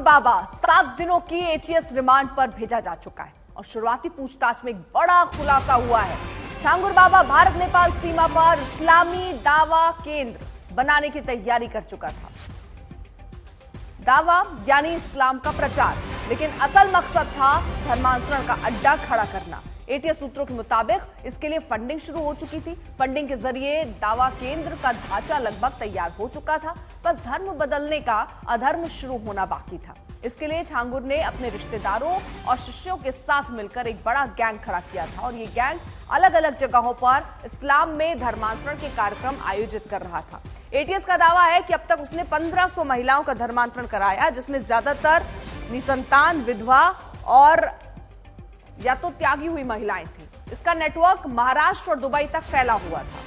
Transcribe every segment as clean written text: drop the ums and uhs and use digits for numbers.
बाबा 7 दिनों की ATS remand पर भेजा जा चुका है और शुरुआती पूछताछ में एक बड़ा खुलासा हुआ है। छांगुर बाबा भारत नेपाल सीमा पर इस्लामी दावा केंद्र बनाने की तैयारी कर चुका था। दावा यानी इस्लाम का प्रचार, लेकिन असल मकसद था धर्मांतरण का अड्डा खड़ा करना। एटीएस सूत्रों के मुताबिक इसके लिए फंडिंग शुरू हो चुकी थी। फंडिंग के जरिए दावा केंद्र का ढांचा लगभग तैयार हो चुका था, बस धर्म बदलने का अधर्म शुरू होना बाकी था। इसके लिए छांगुर ने अपने रिश्तेदारों और शिष्यों के साथ मिलकर एक बड़ा गैंग खड़ा किया था और ये गैंग अलग अलग जगहों पर इस्लाम में धर्मांतरण के कार्यक्रम आयोजित कर रहा था। एटीएस का दावा है कि अब तक उसने 1500 महिलाओं का धर्मांतरण कराया, जिसमें ज्यादातर निसंतान, विधवा और या तो त्यागी हुई महिलाएं थी। इसका नेटवर्क महाराष्ट्र और दुबई तक फैला हुआ था,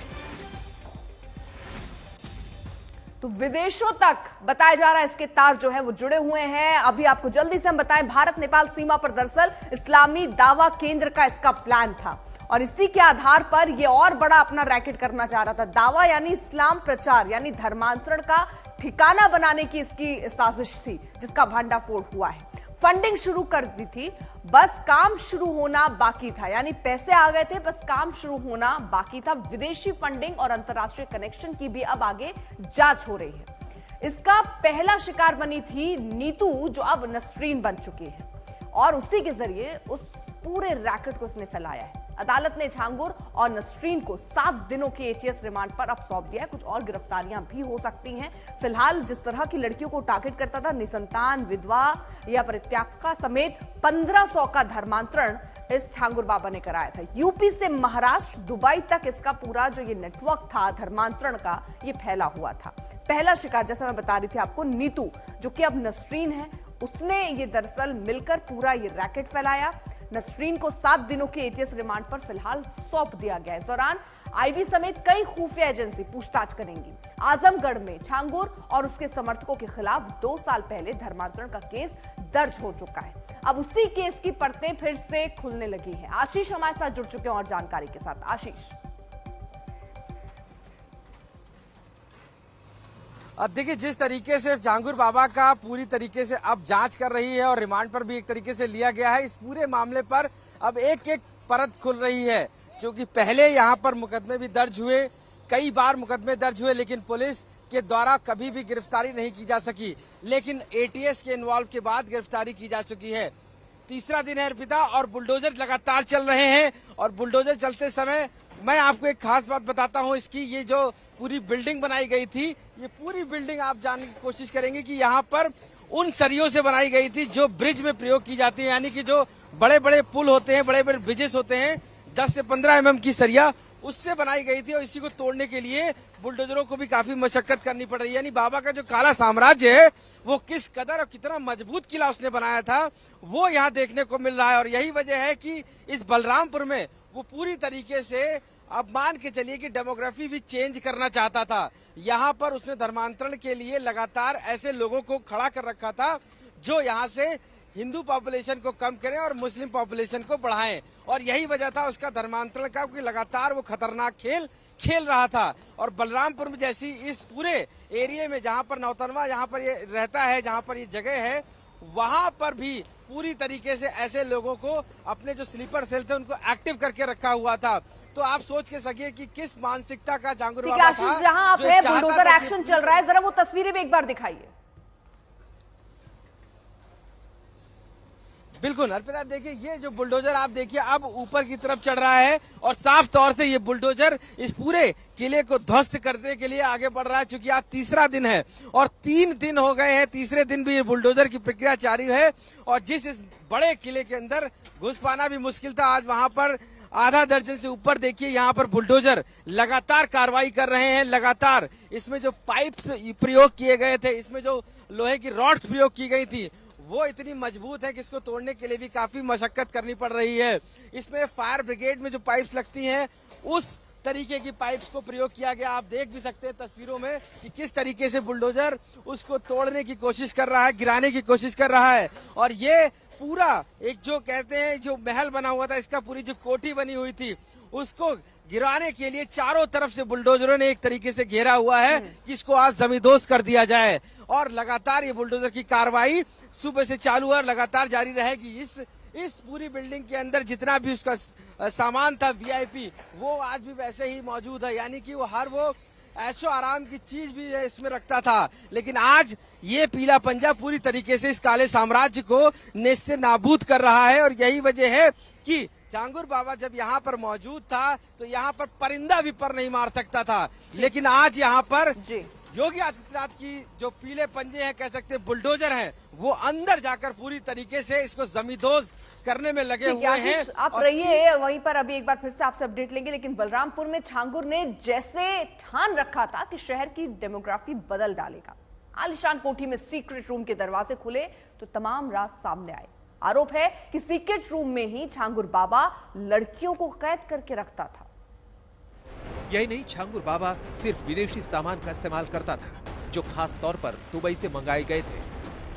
तो विदेशों तक बताया जा रहा है इसके तार जो है वो जुड़े हुए हैं। अभी आपको जल्दी से हम बताएं, भारत नेपाल सीमा पर दरअसल इस्लामी दावा केंद्र का इसका प्लान था और इसी के आधार पर यह और बड़ा अपना रैकेट करना चाह रहा था। दावा यानी इस्लाम प्रचार यानी धर्मांतरण का ठिकाना बनाने की इसकी साजिश थी, जिसका भांडाफोड़ हुआ है। फंडिंग शुरू कर दी थी, बस काम शुरू होना बाकी था। यानी पैसे आ गए थे, बस काम शुरू होना बाकी था। विदेशी फंडिंग और अंतर्राष्ट्रीय कनेक्शन की भी अब आगे जांच हो रही है। इसका पहला शिकार बनी थी नीतू, जो अब नसरीन बन चुकी है और उसी के जरिए उस पूरे रैकेट को उसने फैलाया है। अदालत ने छांगुर और नसरीन को 7 दिनों के एटीएस रिमांड पर अब सौंप दिया है। कुछ और गिरफ्तारियां भी हो सकती हैं। फिलहाल जिस तरह की लड़कियों को टारगेट करता था, निसंतान, विधवा या परित्यागा समेत 1500 का धर्मांतरण इस छांगुर बाबा ने कराया था। यूपी से महाराष्ट्र, दुबई तक इसका पूरा जो ये नेटवर्क था धर्मांतरण का, ये फैला हुआ था। पहला शिकार, जैसा मैं बता रही थी आपको, नीतू, जो कि अब नसरीन है, उसने ये दरअसल मिलकर पूरा ये रैकेट फैलाया। नसरीन को 7 दिनों के एटीएस रिमांड पर फिलहाल सौंप दिया गया है। इस दौरान आईबी समेत कई खुफिया एजेंसी पूछताछ करेंगी। आजमगढ़ में छांगुर और उसके समर्थकों के खिलाफ 2 साल पहले धर्मांतरण का केस दर्ज हो चुका है। अब उसी केस की परतें फिर से खुलने लगी हैं। आशीष हमारे साथ जुड़ चुके हैं और जानकारी के साथ। आशीष, अब देखिए, जिस तरीके से छांगुर बाबा का पूरी तरीके से अब जांच कर रही है और रिमांड पर भी एक तरीके से लिया गया है, इस पूरे मामले पर अब एक एक परत खुल रही है। क्योंकि पहले यहाँ पर मुकदमे भी दर्ज हुए, कई बार मुकदमे दर्ज हुए, लेकिन पुलिस के द्वारा कभी भी गिरफ्तारी नहीं की जा सकी। लेकिन एटीएस के इन्वॉल्व के बाद गिरफ्तारी की जा चुकी है। तीसरा दिन है अर्पिता, और बुलडोजर लगातार चल रहे हैं। और बुलडोजर चलते समय मैं आपको एक खास बात बताता हूं इसकी। ये जो पूरी बिल्डिंग बनाई गई थी, ये पूरी बिल्डिंग आप जानने की कोशिश करेंगे कि यहाँ पर उन सरियों से बनाई गई थी जो ब्रिज में प्रयोग की जाती है। यानी कि जो बड़े बड़े पुल होते हैं, बड़े बड़े ब्रिजेस होते हैं, 10 से 15 mm की सरिया, उससे बनाई गई थी। और इसी को तोड़ने के लिए बुलडोजरों को भी काफी मशक्कत करनी पड़ रही है। यानी बाबा का जो काला साम्राज्य है, वो किस कदर और कितना मजबूत किला उसने बनाया था, वो यहाँ देखने को मिल रहा है। और यही वजह है कि इस बलरामपुर में वो पूरी तरीके से, अब मान के चलिए कि डेमोग्राफी भी चेंज करना चाहता था। यहाँ पर उसने धर्मांतरण के लिए लगातार ऐसे लोगों को खड़ा कर रखा था जो यहाँ से हिंदू पॉपुलेशन को कम करें और मुस्लिम पॉपुलेशन को बढ़ाएं। और यही वजह था उसका धर्मांतरण का, क्योंकि लगातार वो खतरनाक खेल खेल रहा था। और बलरामपुर में जैसी इस पूरे एरिया में जहाँ पर नौतनवा यहाँ पर ये रहता है, जहाँ पर ये जगह है, वहां पर भी पूरी तरीके से ऐसे लोगों को, अपने जो स्लीपर सेल थे, उनको एक्टिव करके रखा हुआ था। तो आप सोच के सकिए कि किस मानसिकता का छांगुर बाबा था। जहां आप है, बुलडोजर एक्शन चल रहा है, जरा वो तस्वीरें भी एक बार दिखाइए। बिल्कुल अर्पिता, देखिए ये जो बुलडोजर आप देखिए अब ऊपर की तरफ चढ़ रहा है और साफ तौर से ये बुलडोजर इस पूरे किले को ध्वस्त करने के लिए आगे बढ़ रहा है। चूंकि आज तीसरा दिन है और 3 दिन हो गए हैं, तीसरे दिन भी ये बुलडोजर की प्रक्रिया जारी है। और जिस इस बड़े किले के अंदर घुस पाना भी मुश्किल था, आज वहां पर आधा दर्जन से ऊपर देखिए यहाँ पर बुलडोजर लगातार कार्रवाई कर रहे हैं। लगातार इसमें जो पाइप्स प्रयोग किए गए थे, इसमें जो लोहे की रॉड्स प्रयोग की गई थी, वो इतनी मजबूत है कि इसको तोड़ने के लिए भी काफी मशक्कत करनी पड़ रही है। इसमें फायर ब्रिगेड में जो पाइप्स लगती हैं, उस तरीके की पाइप्स को प्रयोग किया गया। आप देख भी सकते हैं तस्वीरों में कि किस तरीके से बुलडोजर उसको तोड़ने की कोशिश कर रहा है, गिराने की कोशिश कर रहा है। और ये पूरा एक जो कहते हैं जो महल बना हुआ था, इसका पूरी जो कोठी बनी हुई थी, उसको गिराने के लिए चारों तरफ से बुलडोजरों ने एक तरीके से घेरा हुआ है कि इसको आज जमींदोज कर दिया जाए। और लगातार ये बुलडोजर की कार्रवाई सुबह से चालू है और लगातार जारी रहेगी। इस पूरी बिल्डिंग के अंदर जितना भी उसका सामान था वीआईपी, वो आज भी वैसे ही मौजूद है, यानी कि वो ऐशो आराम की चीज भी इसमें रखता था। लेकिन आज ये पीला पंजा पूरी तरीके से इस काले साम्राज्य को नेस्ते नाबूद कर रहा है। और यही वजह है कि झांगुर बाबा जब यहाँ पर मौजूद था तो यहाँ पर परिंदा भी पर नहीं मार सकता था, लेकिन आज यहाँ पर योगी आदित्यनाथ की जो पीले पंजे हैं, कह सकते हैं बुलडोजर हैं, वो अंदर जाकर पूरी तरीके से इसको जमींदोज करने में लगे हुए हैं। आप रहिए वहीं पर, अभी एक बार फिर से आपसे अपडेट लेंगे। लेकिन बलरामपुर में झांगुर ने जैसे ठान रखा था कि शहर की डेमोग्राफी बदल डालेगा, आलिशान कोठी में सीक्रेट रूम के दरवाजे खुले तो तमाम राज सामने आए। आरोप है कि सीक्रेट रूम में ही झांगुर बाबा लड़कियों को कैद करके रखता था। यही नहीं, झांगुर बाबा सिर्फ विदेशी सामान का इस्तेमाल करता था, जो खास तौर पर दुबई से मंगाए गए थे।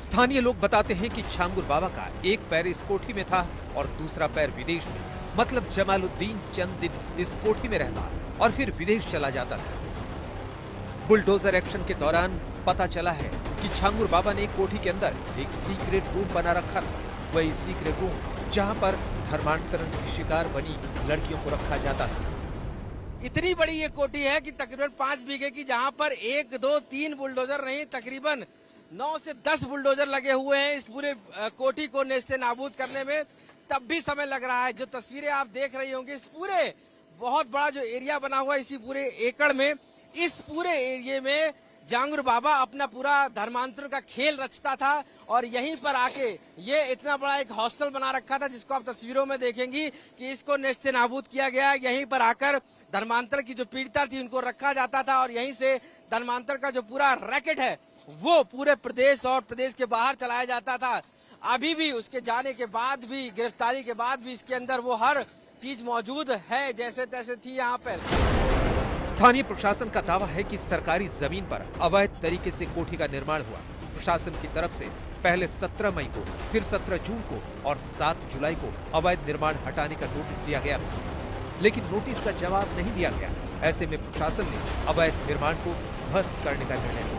स्थानीय लोग बताते हैं कि झांगुर बाबा का एक पैर इस कोठी में था और दूसरा पैर विदेश में। मतलब जमालुद्दीन चंद दिन इस कोठी में रहता और फिर विदेश चला जाता था। बुलडोजर एक्शन के दौरान पता चला है कि झांगुर बाबा ने कोठी के अंदर एक सीक्रेट रूम बना रखा था। वही सीक्रेट रूम जहां पर धर्मांतरण की शिकार बनी लड़कियों को रखा जाता था। इतनी बड़ी ये कोठी है कि तकरीबन 5 बीघे की, जहां पर 1, 2, 3 बुलडोजर नहीं, तकरीबन 9 से 10 बुलडोजर लगे हुए हैं इस पूरे कोठी को नेस्ते नाबूद करने में। तब भी समय लग रहा है। जो तस्वीरें आप देख रही होंगी, इस पूरे बहुत बड़ा जो एरिया बना हुआ है, इसी पूरे एकड़ में, इस पूरे एरिया में झांगुर बाबा अपना पूरा धर्मांतरण का खेल रचता था। और यहीं पर आके ये इतना बड़ा एक हॉस्टल बना रखा था, जिसको आप तस्वीरों में देखेंगी कि इसको नेस्ते नाबूद किया गया। यहीं पर आकर धर्मांतरण की जो पीड़िता थी उनको रखा जाता था और यहीं से धर्मांतरण का जो पूरा रैकेट है वो पूरे प्रदेश और प्रदेश के बाहर चलाया जाता था। अभी भी उसके जाने के बाद भी, गिरफ्तारी के बाद भी इसके अंदर वो हर चीज मौजूद है जैसे तैसे थी यहाँ पर। स्थानीय प्रशासन का दावा है कि सरकारी जमीन पर अवैध तरीके से कोठी का निर्माण हुआ। प्रशासन की तरफ से पहले 17 मई को, फिर 17 जून को और 7 जुलाई को अवैध निर्माण हटाने का नोटिस दिया गया, लेकिन नोटिस का जवाब नहीं दिया गया। ऐसे में प्रशासन ने अवैध निर्माण को ध्वस्त करने का निर्णय लिया।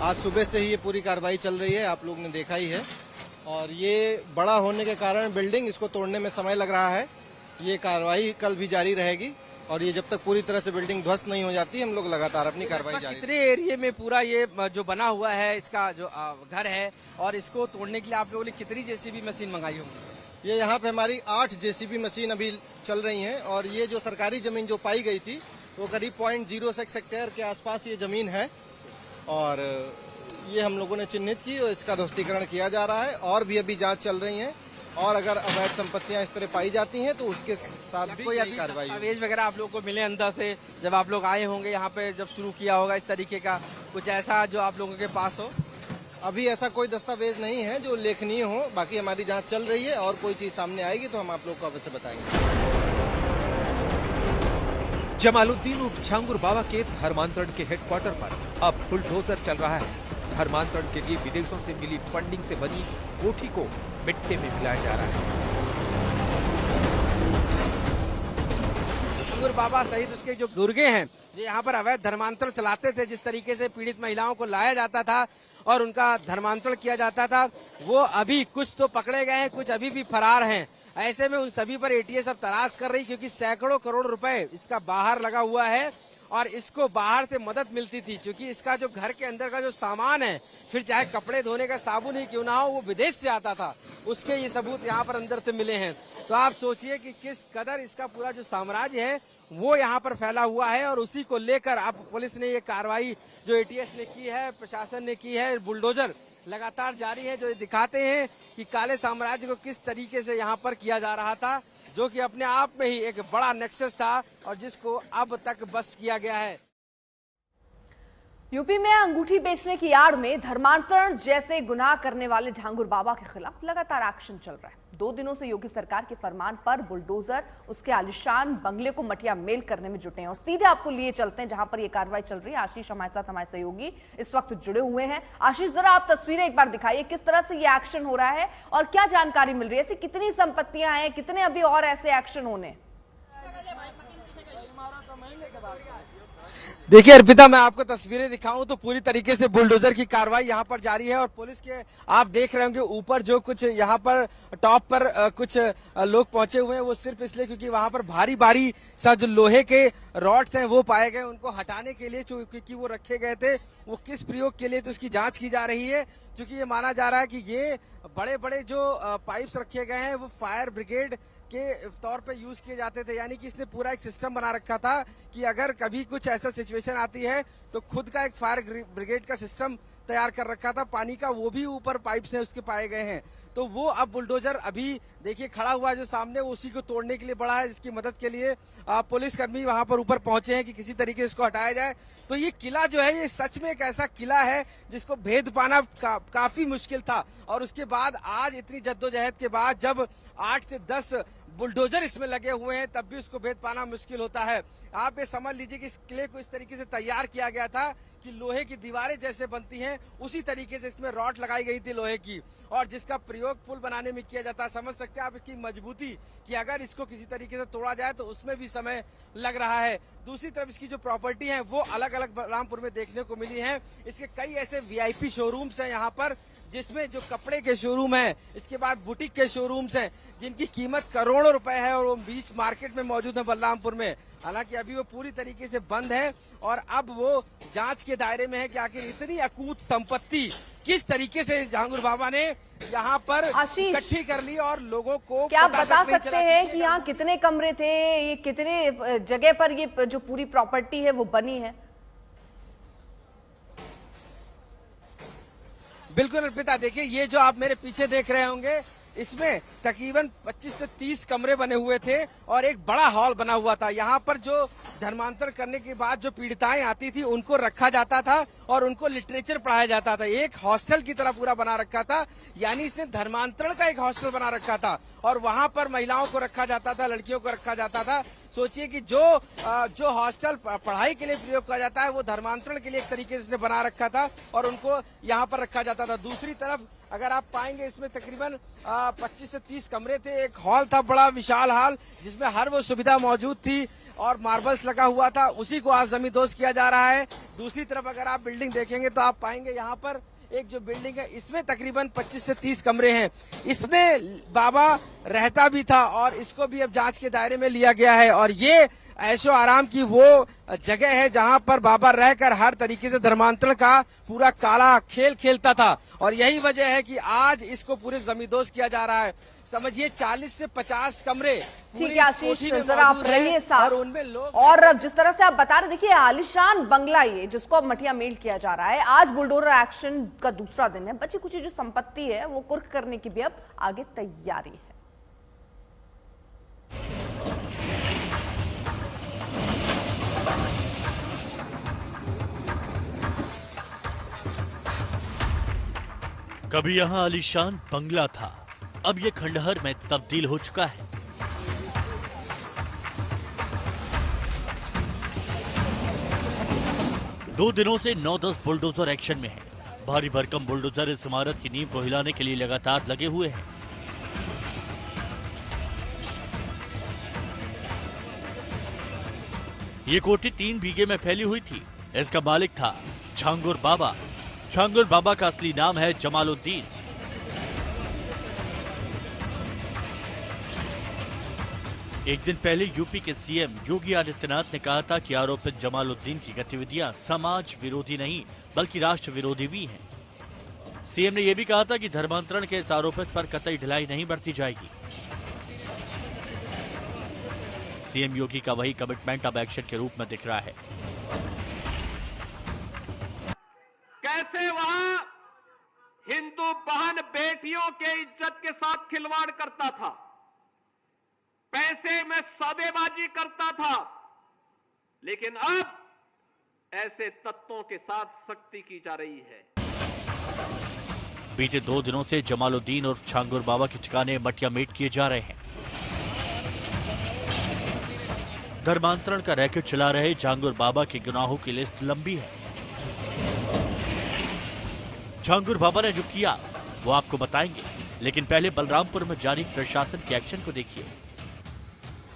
आज सुबह से ही ये पूरी कार्रवाई चल रही है, आप लोग ने देखा ही है। और ये बड़ा होने के कारण बिल्डिंग, इसको तोड़ने में समय लग रहा है। ये कार्रवाई कल भी जारी रहेगी और ये जब तक पूरी तरह से बिल्डिंग ध्वस्त नहीं हो जाती, हम लोग लगातार अपनी कार्रवाई जारी। कितने एरिया में पूरा ये जो बना हुआ है, इसका जो घर है, और इसको तोड़ने के लिए आप लोगों ने कितनी जेसीबी मशीन मंगाई होगी? ये यहाँ पे हमारी 8 जेसीबी मशीन अभी चल रही हैं। और ये जो सरकारी जमीन जो पाई गई थी वो करीब 0.06 हेक्टेयर के आसपास ये जमीन है और ये हम लोगों ने चिन्हित की और इसका ध्वस्तीकरण किया जा रहा है। और भी अभी जांच चल रही है और अगर अवैध संपत्तियां इस तरह पाई जाती हैं तो उसके साथ भी कोई कार्रवाई। दस्तावेज वगैरह आप लोग को मिले अंदर से, जब आप लोग आए होंगे यहाँ पे, जब शुरू किया होगा इस तरीके का कुछ ऐसा जो आप लोगों के पास हो? अभी ऐसा कोई दस्तावेज नहीं है जो लेखनीय हो। बाकी हमारी जांच चल रही है और कोई चीज सामने आएगी तो हम आप लोग को अवश्य बताएंगे। जमालुद्दीन उर्फ झांगुर बाबा के धर्मांतरण के हेडक्वार्टर पर अब बुलडोजर चल रहा है। धर्मांतरण के लिए विदेशों से मिली फंडिंग से बनी कोठी को मिट्टी में मिलाया जा रहा है। झांगुर बाबा सहित उसके जो गुर्गे हैं, जो यहाँ पर अवैध धर्मांतरण चलाते थे, जिस तरीके से पीड़ित महिलाओं को लाया जाता था और उनका धर्मांतरण किया जाता था, वो अभी कुछ तो पकड़े गए हैं, कुछ अभी भी फरार हैं। ऐसे में उन सभी पर एटीएस अब तलाश कर रही, क्योंकि सैकड़ों करोड़ रुपए इसका बाहर लगा हुआ है और इसको बाहर से मदद मिलती थी, क्योंकि इसका जो घर के अंदर का जो सामान है, फिर चाहे कपड़े धोने का साबुन ही क्यों ना हो, वो विदेश से आता था। उसके ये सबूत यहाँ पर अंदर से मिले हैं। तो आप सोचिए कि किस कदर इसका पूरा जो साम्राज्य है वो यहाँ पर फैला हुआ है। और उसी को लेकर अब पुलिस ने ये कार्रवाई जो एटीएस ने की है, प्रशासन ने की है, बुलडोजर लगातार जारी है, जो दिखाते हैं कि काले साम्राज्य को किस तरीके से यहाँ पर किया जा रहा था, जो कि अपने आप में ही एक बड़ा नेक्सस था और जिसको अब तक बस किया गया है। यूपी में अंगूठी बेचने की आड़ में धर्मांतरण जैसे गुनाह करने वाले झांगुर बाबा के खिलाफ लगातार एक्शन चल रहा है। 2 दिनों से योगी सरकार के फरमान पर बुलडोजर उसके आलिशान बंगले को मटिया मेल करने में जुटे हैं। और सीधे आपको लिए चलते हैं जहां पर यह कार्रवाई चल रही है। आशीष हमारे साथ, हमारे सहयोगी इस वक्त जुड़े हुए हैं। आशीष, जरा आप तस्वीरें एक बार दिखाइए, किस तरह से ये एक्शन हो रहा है और क्या जानकारी मिल रही है? ऐसी कितनी संपत्तियां हैं, कितने अभी और ऐसे एक्शन होने? देखिए अर्पिता, मैं आपको तस्वीरें दिखाऊं तो पूरी तरीके से बुलडोजर की कार्रवाई यहाँ पर जारी है और पुलिस के आप देख रहे होंगे ऊपर जो कुछ यहाँ पर टॉप पर कुछ लोग पहुंचे हुए हैं, वो सिर्फ इसलिए क्योंकि वहां पर भारी भारी सा जो लोहे के रॉड्स हैं वो पाए गए, उनको हटाने के लिए क्योंकि वो रखे गए थे, वो किस प्रयोग के लिए तो उसकी जांच की जा रही है। क्योंकि ये माना जा रहा है कि ये बड़े बड़े जो पाइप्स रखे गए हैं वो फायर ब्रिगेड के तौर पे यूज किए जाते थे, यानी कि इसने पूरा एक सिस्टम बना रखा था कि अगर कभी कुछ ऐसा सिचुएशन आती है तो खुद का एक फायर ब्रिगेड का सिस्टम तैयार कर रखा था पानी का, वो भी ऊपर पाइप से उसके पाए गए हैं। तो वो अब बुलडोजर अभी देखिए खड़ा हुआ है जो सामने, वो उसी को तोड़ने के लिए बढ़ा है, जिसकी मदद के लिए पुलिसकर्मी वहां पर ऊपर पहुंचे हैं कि किसी तरीके से इसको हटाया जाए। तो ये किला जो है ये सच में एक ऐसा किला है जिसको भेद पाना काफी मुश्किल था। और उसके बाद आज इतनी जद्दोजहद के बाद जब 8 से 10 बुलडोजर इसमें लगे हुए हैं तब भी उसको भेद पाना मुश्किल होता है। आप ये समझ लीजिए कि इस किले को इस तरीके से तैयार किया गया था कि लोहे की दीवारें जैसे बनती हैं उसी तरीके से इसमें रॉड लगाई गई थी लोहे की, और जिसका प्रयोग पुल बनाने में किया जाता है। समझ सकते हैं आप इसकी मजबूती कि अगर इसको किसी तरीके से तोड़ा जाए तो उसमें भी समय लग रहा है। दूसरी तरफ इसकी जो प्रॉपर्टी है वो अलग अलग बलरामपुर में देखने को मिली है। इसके कई ऐसे वीआईपी शोरूम्स हैं यहाँ पर, जिसमें जो कपड़े के शोरूम हैं, इसके बाद बुटीक के शोरूम्स हैं, जिनकी कीमत करोड़ों रुपए है और वो बीच मार्केट में मौजूद है बलरामपुर में। हालांकि अभी वो पूरी तरीके से बंद है और अब वो जांच के दायरे में है कि आखिर इतनी अकूत संपत्ति किस तरीके से जहांगीर बाबा ने यहाँ पर इकट्ठी कर ली और लोगों को क्या बता सकते हैं कि यहाँ कितने कमरे थे, ये कितने जगह पर ये जो पूरी प्रॉपर्टी है वो बनी है? बिल्कुल अर्पिता, देखिए ये जो आप मेरे पीछे देख रहे होंगे इसमें तकरीबन 25 से 30 कमरे बने हुए थे और एक बड़ा हॉल बना हुआ था। यहाँ पर जो धर्मांतरण करने के बाद जो पीड़िताएं आती थी उनको रखा जाता था और उनको लिटरेचर पढ़ाया जाता था। एक हॉस्टल की तरह पूरा बना रखा था, यानी इसने धर्मांतरण का एक हॉस्टल बना रखा था और वहां पर महिलाओं को रखा जाता था, लड़कियों को रखा जाता था। सोचिए कि जो हॉस्टल पढ़ाई के लिए प्रयोग किया जाता है वो धर्मांतरण के लिए एक तरीके से इसने बना रखा था और उनको यहाँ पर रखा जाता था। दूसरी तरफ अगर आप पाएंगे इसमें तकरीबन 25 से 30 कमरे थे। एक हॉल था, बड़ा विशाल हॉल, जिसमें हर वो सुविधा मौजूद थी और मार्बल्स लगा हुआ था, उसी को आज जमींदोज किया जा रहा है। दूसरी तरफ अगर आप बिल्डिंग देखेंगे तो आप पाएंगे यहाँ पर एक जो बिल्डिंग है इसमें तकरीबन 25 से 30 कमरे हैं। इसमें बाबा रहता भी था और इसको भी अब जांच के दायरे में लिया गया है। और ये ऐशो आराम की वो जगह है जहां पर बाबा रहकर हर तरीके से धर्मांतरण का पूरा काला खेल खेलता था और यही वजह है कि आज इसको पूरे जमींदोज किया जा रहा है। समझिए 40 से 50 कमरे। ठीक है आशीष, जरा आप रहिए साथ। उनमें लोग और अब जिस तरह से आप बता रहे, देखिए आलिशान बंगला ये जिसको अब मटिया मेल किया जा रहा है, आज बुलडोजर एक्शन का दूसरा दिन है। बची कुछ जो संपत्ति है वो कुर्क करने की भी अब आगे तैयारी है। कभी यहाँ आलिशान बंगला था, अब ये खंडहर में तब्दील हो चुका है। दो दिनों से 9-10 बुलडोजर एक्शन में है। भारी भरकम बुलडोजर इस इमारत की नींव को हिलाने के लिए लगातार लगे हुए हैं। ये कोठी 3 बीघे में फैली हुई थी। इसका मालिक था झांगुर बाबा। झांगुर बाबा का असली नाम है जमालुद्दीन। एक दिन पहले यूपी के सीएम योगी आदित्यनाथ ने कहा था कि आरोपित जमालुद्दीन की गतिविधियां समाज विरोधी नहीं बल्कि राष्ट्र विरोधी भी हैं। सीएम ने यह भी कहा था कि धर्मांतरण के इस आरोपित पर कतई ढिलाई नहीं बरती जाएगी। सीएम योगी का वही कमिटमेंट अब एक्शन के रूप में दिख रहा है। कैसे वहां हिंदू बहन बेटियों के इज्जत के साथ खिलवाड़ करता था, पैसे में सौदेबाजी करता था, लेकिन अब ऐसे तत्वों के साथ सख्ती की जा रही है। बीते 2 दिनों से जमालुद्दीन और छांगुर बाबा के ठिकाने मटिया मेट किए जा रहे हैं। धर्मांतरण का रैकेट चला रहे छांगुर बाबा के गुनाहों की लिस्ट लंबी है। छांगुर बाबा ने जो किया वो आपको बताएंगे, लेकिन पहले बलरामपुर में जारी प्रशासन के एक्शन को देखिए।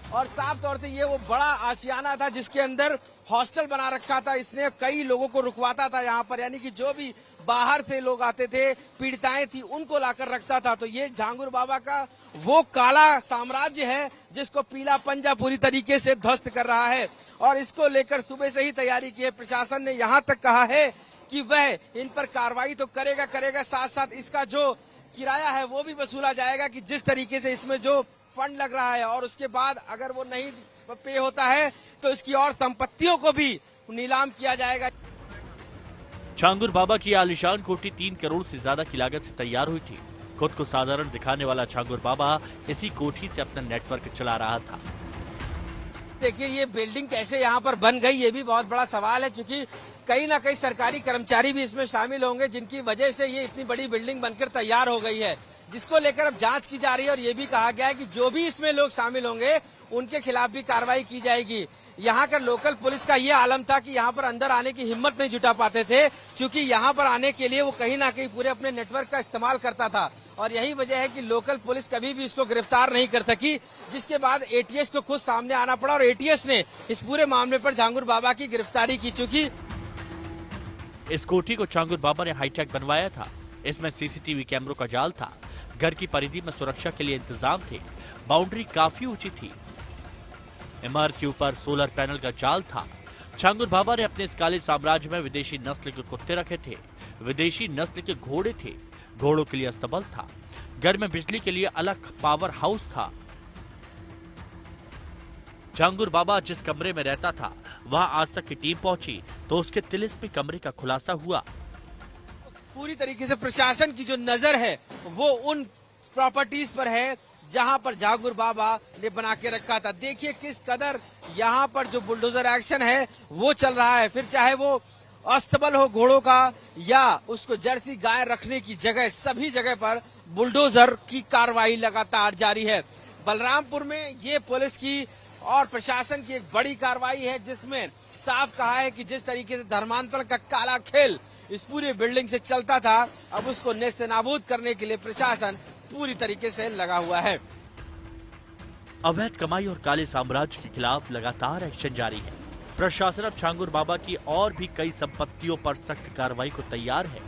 और साफ तौर से ये वो बड़ा आशियाना था जिसके अंदर हॉस्टल बना रखा था। इसने कई लोगों को रुकवाता था यहाँ पर, यानी कि जो भी बाहर से लोग आते थे, पीड़िताएं थी, उनको लाकर रखता था। तो ये झांगुर बाबा का वो काला साम्राज्य है जिसको पीला पंजा पूरी तरीके से ध्वस्त कर रहा है। और इसको लेकर सुबह से ही तैयारी की है। प्रशासन ने यहाँ तक कहा है कि वह इन पर कार्रवाई तो करेगा, साथ साथ इसका जो किराया है वो भी वसूला जाएगा कि जिस तरीके से इसमें जो फंड लग रहा है, और उसके बाद अगर वो नहीं पे होता है तो इसकी और संपत्तियों को भी नीलाम किया जाएगा। छांगुर बाबा की आलिशान कोठी 3 करोड़ से ज्यादा की लागत से तैयार हुई थी। खुद को साधारण दिखाने वाला छांगुर बाबा इसी कोठी से अपना नेटवर्क चला रहा था। देखिए ये बिल्डिंग कैसे यहाँ पर बन गई, ये भी बहुत बड़ा सवाल है, क्योंकि कहीं ना कहीं सरकारी कर्मचारी भी इसमें शामिल होंगे जिनकी वजह से ये इतनी बड़ी बिल्डिंग बनकर तैयार हो गई है, जिसको लेकर अब जांच की जा रही है। और ये भी कहा गया है कि जो भी इसमें लोग शामिल होंगे उनके खिलाफ भी कार्रवाई की जाएगी। यहाँ का लोकल पुलिस का ये आलम था कि यहाँ पर अंदर आने की हिम्मत नहीं जुटा पाते थे, क्योंकि यहाँ पर आने के लिए वो कहीं ना कहीं पूरे अपने नेटवर्क का इस्तेमाल करता था। और यही वजह है कि लोकल पुलिस कभी भी इसको गिरफ्तार नहीं कर सकी, जिसके बाद एटीएस को खुद सामने आना पड़ा और एटीएस ने इस पूरे मामले पर झांगुर बाबा की गिरफ्तारी की। चूंकि इस कोठी को छांगुर बाबा ने हाईटेक बनवाया था। इसमें सीसीटीवी कैमरों का जाल था। घर की परिधि में सुरक्षा के लिए इंतजाम थे। बाउंड्री काफी ऊंची थी। इमारत के ऊपर सोलर पैनल का जाल था। छांगुर बाबा ने अपने इस काले साम्राज्य में विदेशी नस्ल के कुत्ते रखे थे, विदेशी नस्ल के घोड़े थे, घोड़ों के लिए अस्तबल था, घर में बिजली के लिए अलग पावर हाउस था। छांगुर बाबा जिस कमरे में रहता था वहां आज तक की टीम पहुंची तो उसके तिलिस्मी कमरे का खुलासा हुआ। पूरी तरीके से प्रशासन की जो नजर है वो उन प्रॉपर्टीज पर है जहां पर झांगुर बाबा ने बना के रखा था। देखिए किस कदर यहाँ पर जो बुलडोजर एक्शन है वो चल रहा है। फिर चाहे वो अस्तबल हो घोड़ों का या उसको जर्सी गाय रखने की जगह, सभी जगह पर बुलडोजर की कार्रवाई लगातार जारी है। बलरामपुर में ये पुलिस की और प्रशासन की एक बड़ी कार्रवाई है, जिसमें साफ कहा है कि जिस तरीके से धर्मांतरण का काला खेल इस पूरी बिल्डिंग से चलता था, अब उसको नेस्तनाबूद करने के लिए प्रशासन पूरी तरीके से लगा हुआ है। अवैध कमाई और काले साम्राज्य के खिलाफ लगातार एक्शन जारी है। प्रशासन अब छांगुर बाबा की और भी कई संपत्तियों पर सख्त कार्रवाई को तैयार है।